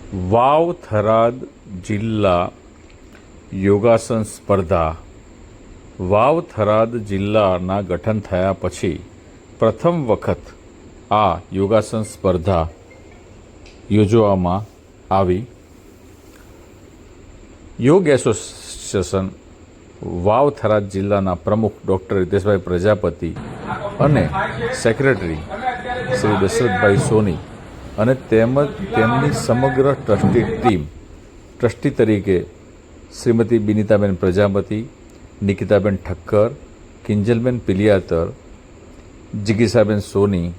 વાવ થરાદ જિલ્લા યોગાસન સ્પર્ધા. વાવ થરાદ જિલ્લાના ગઠન થયા પછી પ્રથમ વખત આ યોગાસન સ્પર્ધા યોજવામાં આવી. યોગ એસોસિએશન વાવ થરાદ જિલ્લાના પ્રમુખ ડૉક્ટર હિતેશભાઈ પ્રજાપતિ અને સેક્રેટરી શ્રી દશરથભાઈ સોની અને તેમજ તેમની સમગ્ર ટ્રસ્ટી તરીકે શ્રીમતી બિનિતાબેન પ્રજાપતિ, નિકિતાબેન ઠક્કર, કિંજલબેન પિલિયાતર, જિગીસાબેન સોની,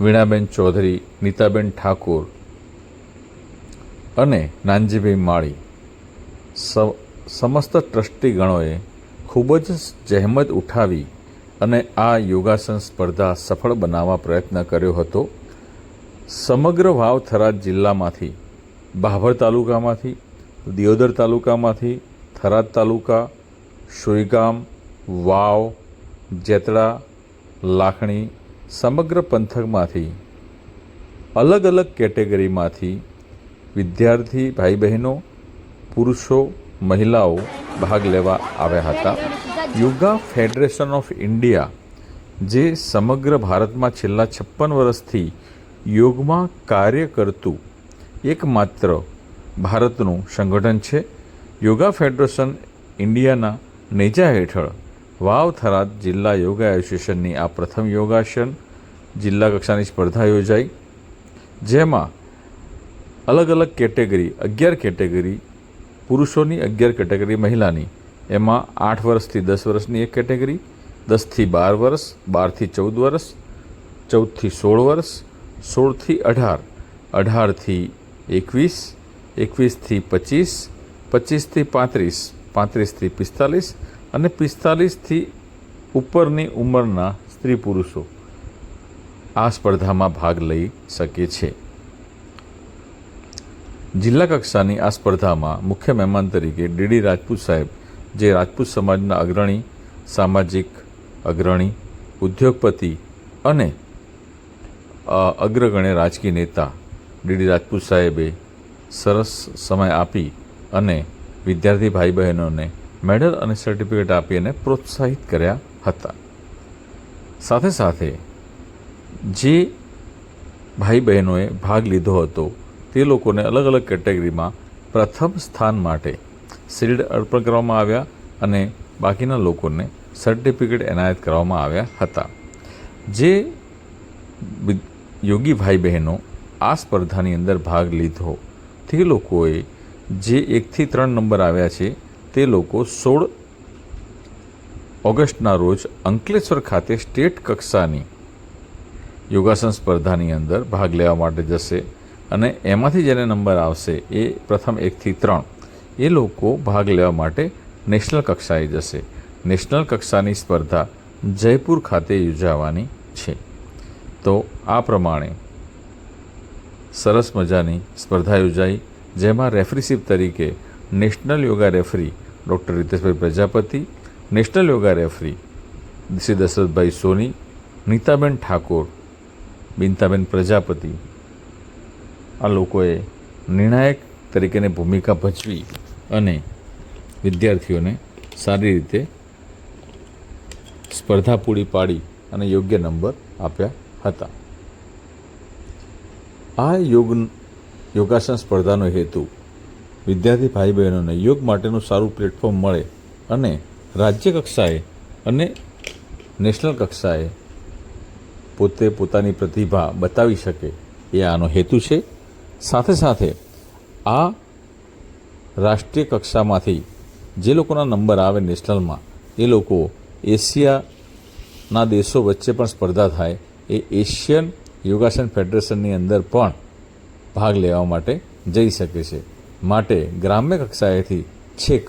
વીણાબેન ચૌધરી, નીતાબેન ઠાકોર અને નાનજીભાઈ માળી સમસ્ત ટ્રસ્ટીગણોએ ખૂબ જ જહેમત ઉઠાવી અને આ યોગાસન સ્પર્ધા સફળ બનાવવા પ્રયત્ન કર્યો હતો. સમગ્ર વાવ થરાદ જિલ્લામાંથી, ભાભર તાલુકામાંથી, દિયોદર તાલુકામાંથી, થરાદ તાલુકા, સોયગામ, વાવ, જેતડા, લાખણી સમગ્ર પંથકમાંથી અલગ અલગ કેટેગરીમાંથી વિદ્યાર્થી ભાઈ બહેનો, પુરુષો, મહિલાઓ ભાગ લેવા આવ્યા હતા. યોગા ફેડરેશન ઓફ ઇન્ડિયા, જે સમગ્ર ભારતમાં છેલ્લા 56 વર્ષથી યોગમાં કાર્ય કરતું એકમાત્ર ભારતનું સંગઠન છે. યોગા ફેડરેશન ઇન્ડિયાના નેજા હેઠળ વાવ થરાદ જિલ્લા યોગા એસોસિએશનની આ પ્રથમ યોગાસન જિલ્લા કક્ષાની સ્પર્ધા યોજાઈ, જેમાં અલગ અલગ કેટેગરી 11 કેટેગરી, પુરુષોની 11 કેટેગરી, મહિલાની એમાં 8 વર્ષથી 10 વર્ષની એક કેટેગરી, 10થી 12 વર્ષ, 12થી 14 વર્ષ, 14થી 16 વર્ષ, 16થી 18, 18થી 21, 21થી 25, 25થી 35, 35થી 45 અને 45થી ઉપરની ઉંમરના સ્ત્રી પુરુષો આ સ્પર્ધામાં ભાગ લઈ શકે છે. જિલ્લા કક્ષાની આ સ્પર્ધામાં મુખ્ય મહેમાન તરીકે ડીડી રાજપૂત સાહેબ, જે રાજપૂત સમાજના અગ્રણી, સામાજિક અગ્રણી, ઉદ્યોગપતિ અને અગ્રગણ્ય રાજકીય નેતા ડીડી રાજપૂત સાહેબે સરસ સમય આપી અને વિદ્યાર્થી ભાઈ બહેનોને મેડલ અને સર્ટિફિકેટ આપી અને પ્રોત્સાહિત કર્યા હતા. સાથે સાથે જે ભાઈ બહેનોએ ભાગ લીધો હતો તે લોકોને અલગ અલગ કેટેગરીમાં પ્રથમ સ્થાન માટે શિલ્ડ અર્પણ કરવામાં આવ્યા અને બાકીના લોકોને સર્ટિફિકેટ એનાયત કરવામાં આવ્યા હતા. જે યોગી ભાઈ બહેનો આ સ્પર્ધાની અંદર ભાગ લીધો તે લોકોએ જે 1 થી 3 નંબર આવ્યા છે તે લોકો 16 ઓગસ્ટના રોજ અંકલેશ્વર ખાતે સ્ટેટ કક્ષાની યોગાસન સ્પર્ધાની અંદર ભાગ લેવા માટે જશે અને એમાંથી જેને નંબર આવશે એ પ્રથમ 1 થી 3 એ લોકો ભાગ લેવા માટે નેશનલ કક્ષાએ જશે. નેશનલ કક્ષાની સ્પર્ધા જયપુર ખાતે યોજાવાની છે. તો આ પ્રમાણે સરસ મજાની સ્પર્ધા યોજાઈ, જેમાં રેફરીશીપ તરીકે national yoga referee doctor Hiteshbhai Prajapati, national yoga referee Shri Dashrathbhai Soni, Nitaben Thakor, Binitaben Prajapati આ લોકોએ નિર્ણાયક તરીકેની ભૂમિકા ભજવી અને વિદ્યાર્થીઓને સારી રીતે સ્પર્ધા પૂરી પાડી અને યોગ્ય નંબર આપ્યા હતા. આ યોગાસન સ્પર્ધાનો હેતુ વિદ્યાર્થી ભાઈ બહેનોને યોગ માટેનું સારું પ્લેટફોર્મ મળે અને રાજ્ય કક્ષાએ અને નેશનલ કક્ષાએ પોતે પોતાની પ્રતિભા બતાવી શકે એ આનો હેતુ છે. સાથે સાથે આ રાષ્ટ્રીય કક્ષામાંથી જે લોકોના નંબર આવે નેશનલમાં એ લોકો એશિયાના દેશો વચ્ચે પણ સ્પર્ધા થાય એ એશિયન યોગાસન ફેડરેશનની અંદર પણ ભાગ લેવા માટે જઈ શકે છે. માટે ગ્રામ્ય કક્ષાએથી છેક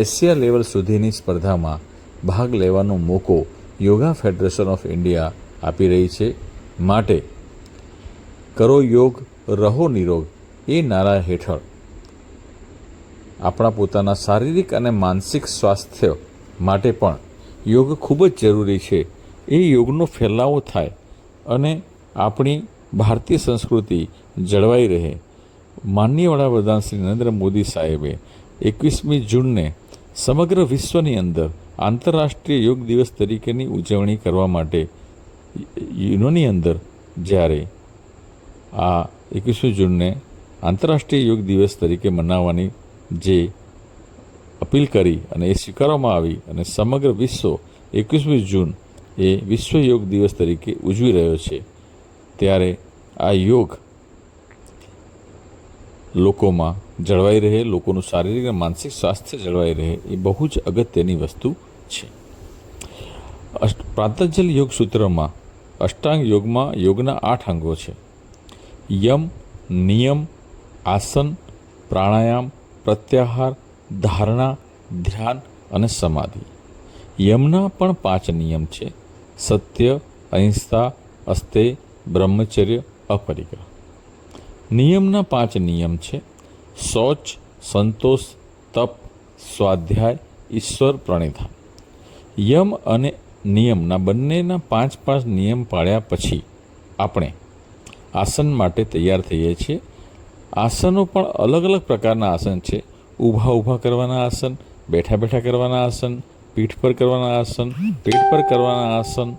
એશિયા લેવલ સુધીની સ્પર્ધામાં ભાગ લેવાનો મોકો યોગા ફેડરેશન ઓફ ઇન્ડિયા આપી રહી છે. માટે કરો યોગ, રહો નિરોગ એ નારા હેઠળ આપણા પોતાના શારીરિક અને માનસિક સ્વાસ્થ્ય માટે પણ યોગ ખૂબ જ જરૂરી છે. એ યોગનો ફેલાવો થાય અને આપણી ભારતીય સંસ્કૃતિ જળવાઈ રહે, માનનીય વડાપ્રધાન શ્રી નરેન્દ્ર મોદી સાહેબે 21મી જૂનને સમગ્ર વિશ્વની અંદર આંતરરાષ્ટ્રીય યોગ દિવસ તરીકેની ઉજવણી કરવા માટે યુનોની અંદર જ્યારે આ 21મી જૂનને આંતરરાષ્ટ્રીય યોગ દિવસ તરીકે મનાવવાની જે અપીલ કરી અને એ સ્વીકારવામાં આવી અને સમગ્ર વિશ્વ 21મી જૂન એ વિશ્વ યોગ દિવસ તરીકે ઉજવી રહ્યો છે, ત્યારે આ યોગ લોકોમાં જળવાઈ રહે, લોકોનું શારીરિક અને માનસિક સ્વાસ્થ્ય જળવાઈ રહે એ બહુ જ અગત્યની વસ્તુ છે. પ્રાતંજલ યોગ સૂત્રમાં અષ્ટાંગ યોગમાં યોગના 8 અંગો છે. યમ, નિયમ, આસન, પ્રાણાયામ, પ્રત્યાહાર, ધારણા, ધ્યાન અને સમાધિ. યમના પણ 5 નિયમ છે: સત્ય, અહિંસા, અસ્તેય, બ્રહ્મચર્ય, અપરિગ્રહ. નિયમના 5 નિયમ છે: શૌચ, સંતોષ, તપ, સ્વાધ્યાય, ઈશ્વર પ્રણિધાન. યમ અને નિયમના બંનેના 5 નિયમ પાળ્યા પછી આપણે આસન માટે તૈયાર થઈએ છીએ. આસનો પણ અલગ અલગ પ્રકારના આસન છે. ઊભા કરવાના આસન, બેઠા કરવાના આસન, પીઠ પર કરવાના આસન, પેટ પર કરવાના આસન,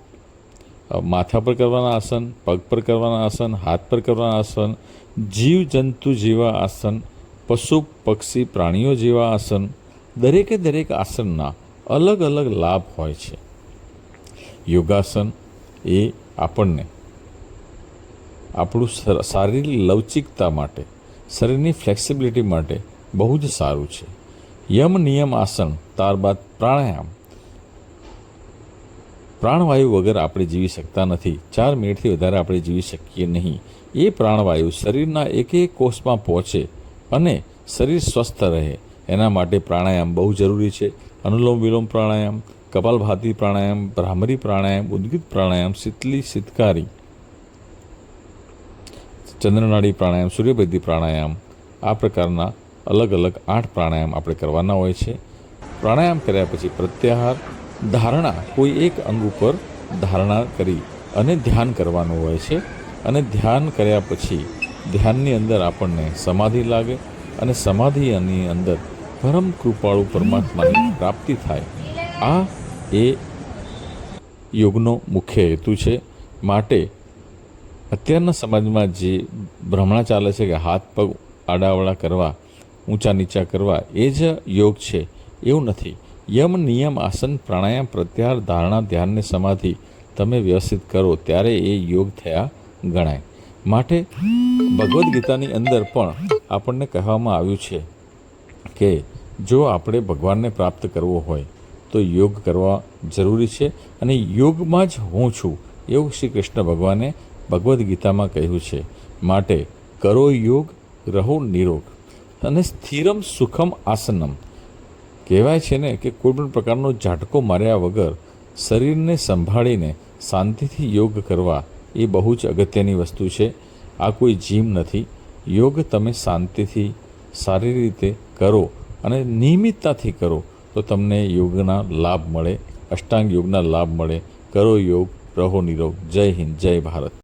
માથા પર કરવાના આસન, પગ પર કરવાના આસન, હાથ પર કરવાના આસન, જીવજંતુ જેવા આસન, પશુ પક્ષી પ્રાણીઓ જેવા આસન. દરેક આસનના અલગ અલગ લાભ હોય છે. યોગાસન એ આપણને આપણું શારીરિક લવચિકતા માટે, શરીરની ફ્લેક્સિબિલિટી માટે બહુ જ સારું છે. યમ નિયમ આસન, ત્યારબાદ પ્રાણાયામ. પ્રાણવાયુ વગર આપણે જીવી શકતા નથી. 4 મિનિટથી વધારે આપણે જીવી શકીએ નહીં. એ પ્રાણવાયુ શરીરના એક કોષમાં પહોંચે અને શરીર સ્વસ્થ રહે એના માટે પ્રાણાયામ બહુ જરૂરી છે. અનુલોમ વિલોમ પ્રાણાયામ, કપાલભાતિ પ્રાણાયામ, ભ્રામરી પ્રાણાયામ, ઉદ્ગીત પ્રાણાયામ, શીતલી શીતકારી, ચંદ્રનાડી પ્રાણાયામ, સૂર્યભેદી પ્રાણાયામ, આ પ્રકારના અલગ અલગ 8 પ્રાણાયામ આપણે કરવાના હોય છે. પ્રાણાયામ કર્યા પછી પ્રત્યાહાર, ધારણા, કોઈ એક અંગ ઉપર ધારણા કરી અને ધ્યાન કરવાનું હોય છે. અને ધ્યાન કર્યા પછી ધ્યાનની અંદર આપણને સમાધિ લાગે અને સમાધિની અંદર પરમ કૃપાળુ પરમાત્માની પ્રાપ્તિ થાય. આ એ યોગનો મુખ્ય હેતુ છે. માટે અત્યારના સમાજમાં જે ભ્રમણા ચાલે છે કે હાથ પગ આડાવડા કરવા, ઊંચા નીચા કરવા એ જ યોગ છે, એવું નથી. યમ નિયમ આસન પ્રાણાયામ પ્રત્યાહાર ધારણા ધ્યાન ને સમાધિ તમે વ્યવસ્થિત કરો ત્યારે એ યોગ થયા ગણાય. માટે ભગવદ્ ગીતાની અંદર પણ આપણને કહેવામાં આવ્યું છે કે જો આપણે ભગવાનને પ્રાપ્ત કરવો હોય તો યોગ કરવા જરૂરી છે. અને યોગમાં જ હું છું એવું શ્રી કૃષ્ણ ભગવાને ભગવદ્ ગીતામાં કહ્યું છે. માટે કરો યોગ, રહો નિરોગ અને સ્થિરમ સુખમ આસનમ. કહેવાય છે ને કે કોઈ પણ પ્રકારનો ઝાટકો માર્યા વગર શરીરને સંભાળીને શાંતિથી યોગ કરવા એ બહુ જ અગત્યની વસ્તુ છે. આ કોઈ જીમ નથી. યોગ તમે શાંતિથી સારી રીતે કરો અને નિયમિતતાથી કરો તો તમને યોગના લાભ મળે, અષ્ટાંગ યોગના લાભ મળે. કરો યોગ, રહો નિરોગ. જય હિન્દ, જય ભારત.